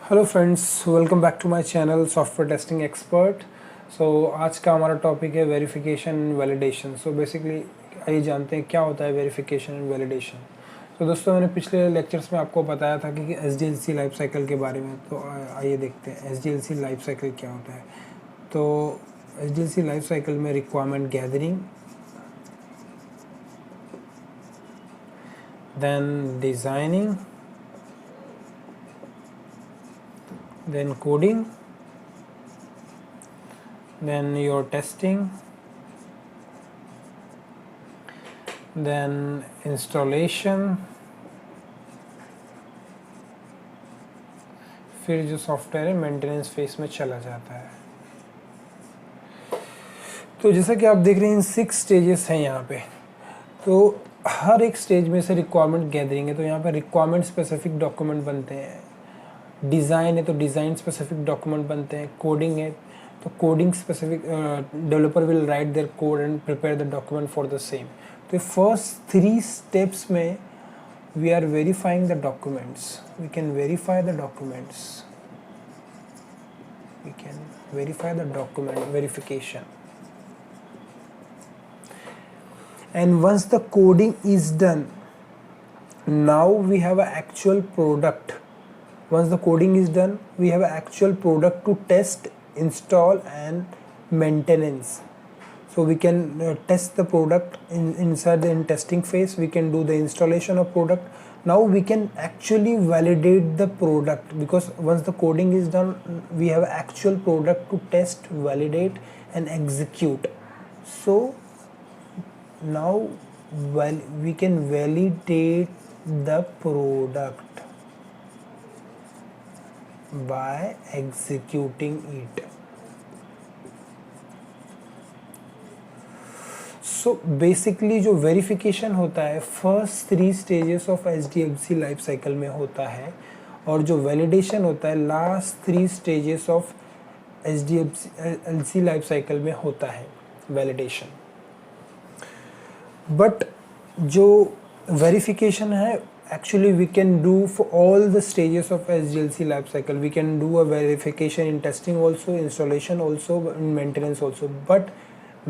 Hello friends, welcome back to my channel software testing expert. आज का हमारा topic है वेरिफिकेशन एंड वैलिडेशन। बेसिकली आइए जानते हैं क्या होता है वेरिफिकेशन एंड वैलिडेशन। दोस्तों, मैंने पिछले लेक्चर्स में आपको बताया था कि एसडीएलसी लाइफ साइकिल के बारे में। तो आइए देखते हैं एसडीएलसी लाइफ साइकिल क्या होता है। तो एसडीएलसी लाइफ साइकिल में requirement gathering, then designing, then coding, then your testing, then installation, फिर जो सॉफ्टवेयर है मेंटेनेंस फेस में चला जाता है। तो जैसा कि आप देख रहे हैं इन 6 स्टेजेस हैं यहाँ पे। तो हर एक स्टेज में से रिक्वायरमेंट गैदरिंग है, तो यहाँ पे रिक्वायरमेंट स्पेसिफिक डॉक्यूमेंट बनते हैं। डिज़ाइन है तो डिज़ाइन स्पेसिफिक डॉक्यूमेंट बनते हैं। कोडिंग है तो coding specific, developer will write their code and prepare the document for the same. तो फर्स्ट 3 स्टेप्स में we are verifying the documents. We can verify the documents, we can verify the document verification. And once the coding is done, now we have an actual product. Once the coding is done, we have an actual product to test, install and maintenance. So we can test the product inside the testing phase. We can do the installation of product. Now we can actually validate the product, because once the coding is done, we have actual product to test, validate and execute. So now we can validate the product by executing it. So basically जो verification होता है first 3 stages of SDLC life cycle में होता है, और जो validation होता है last 3 stages of SDLC life cycle में होता है वैलिडेशन। बट जो वेरिफिकेशन है actually we can do for all the stages of SDLC life cycle. We can do a verification in testing also, installation also, and maintenance also, but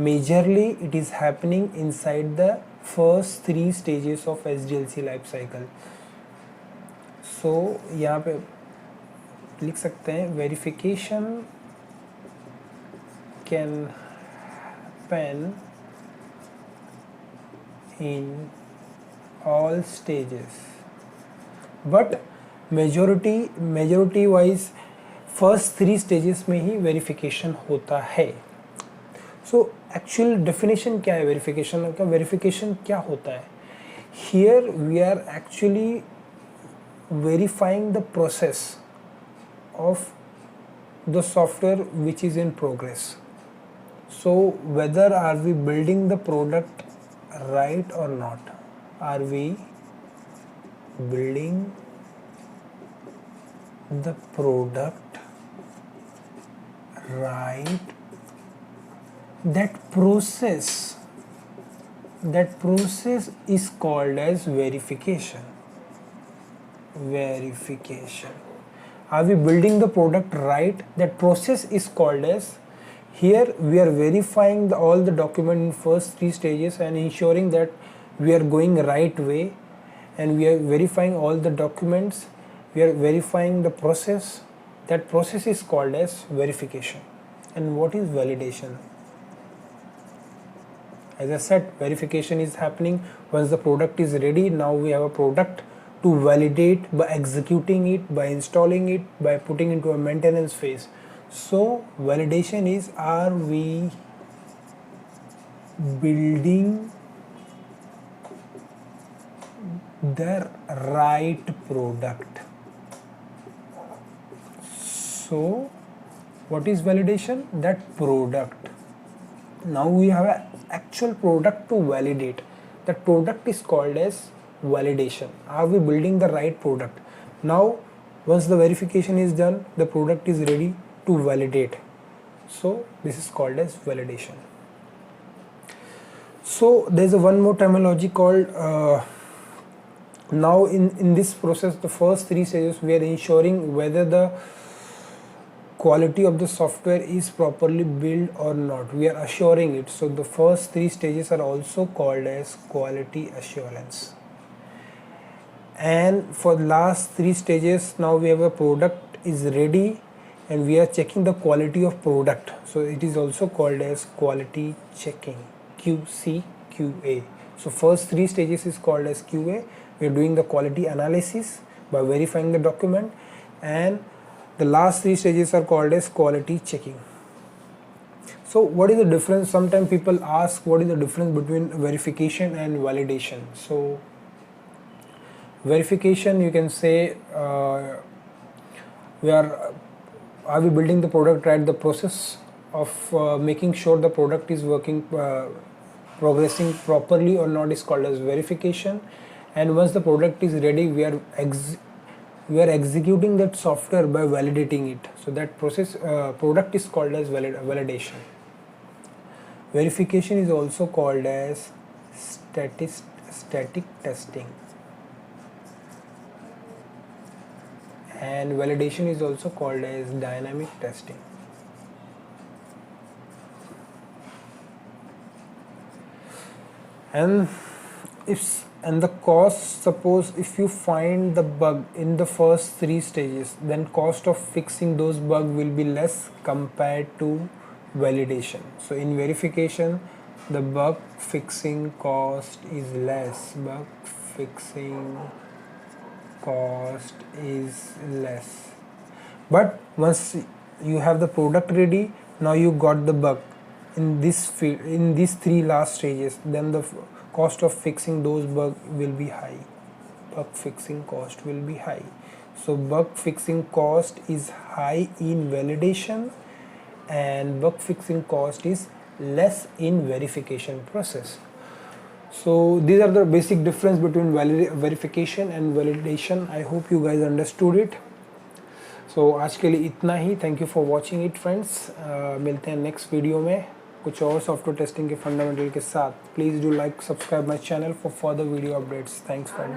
majorly it is happening inside the first 3 stages of SDLC life cycle. So यहाँ पे लिख सकते हैं verification can happen in all stages, but majority wise first 3 stages में ही verification होता है। So actual definition क्या है वेरिफिकेशन का? वेरिफिकेशन क्या होता है? Here we are actually verifying the process of the software which is in progress. So whether are we building the product right or not? Are we building the product right? That process is called as verification. Are we building the product right? That process is called as, here we are verifying all the document in first 3 stages and ensuring that we are going right way, and we are verifying all the documents, we are verifying the process. That process is called as verification. And what is validation? As I said, verification is happening once the product is ready. Now we have a product to validate by executing it, by installing it, by putting into a maintenance phase. So validation is, are we building the right product? So what is validation? That product. Now we have an actual product to validate. That product is called as validation. Are we building the right product? Now once the verification is done, the product is ready to validate. So this is called as validation. So there is one more terminology called Now in this process, the first 3 stages, we are ensuring whether the quality of the software is properly built or not. We are assuring it. So the first 3 stages are also called as quality assurance. And for the last 3 stages, now we have a product is ready and we are checking the quality of product, so it is also called as quality checking, QC, QA. So first 3 stages is called as QA. We are doing the quality analysis by verifying the document, and the last 3 stages are called as quality checking. So what is the difference? Sometimes people ask what is the difference between verification and validation. So verification, you can say are we building the product right? The process of making sure the product is working, progressing properly or not is called as verification. And once the product is ready, we are executing that software by validating it. So that process product is called as validation. Verification is also called as static testing, and validation is also called as dynamic testing. And the cost, suppose if you find the bug in the first 3 stages, then cost of fixing those bugs will be less compared to validation. So in verification, the bug fixing cost is less. Bug fixing cost is less. But once you have the product ready, now you got the bug in this field, in these 3 last stages, then the cost of fixing those bugs will be high. Bug fixing cost will be high. So bug fixing cost is high in validation, and bug fixing cost is less in verification process. So these are the basic difference between verification and validation. I hope you guys understood it. So आज के लिए इतना ही. Thank you for watching it friends. मिलते हैं next video में कुछ और सॉफ्टवेयर टेस्टिंग के फंडामेंटल के साथ. Please do like, subscribe my channel for further video updates. Thanks friend.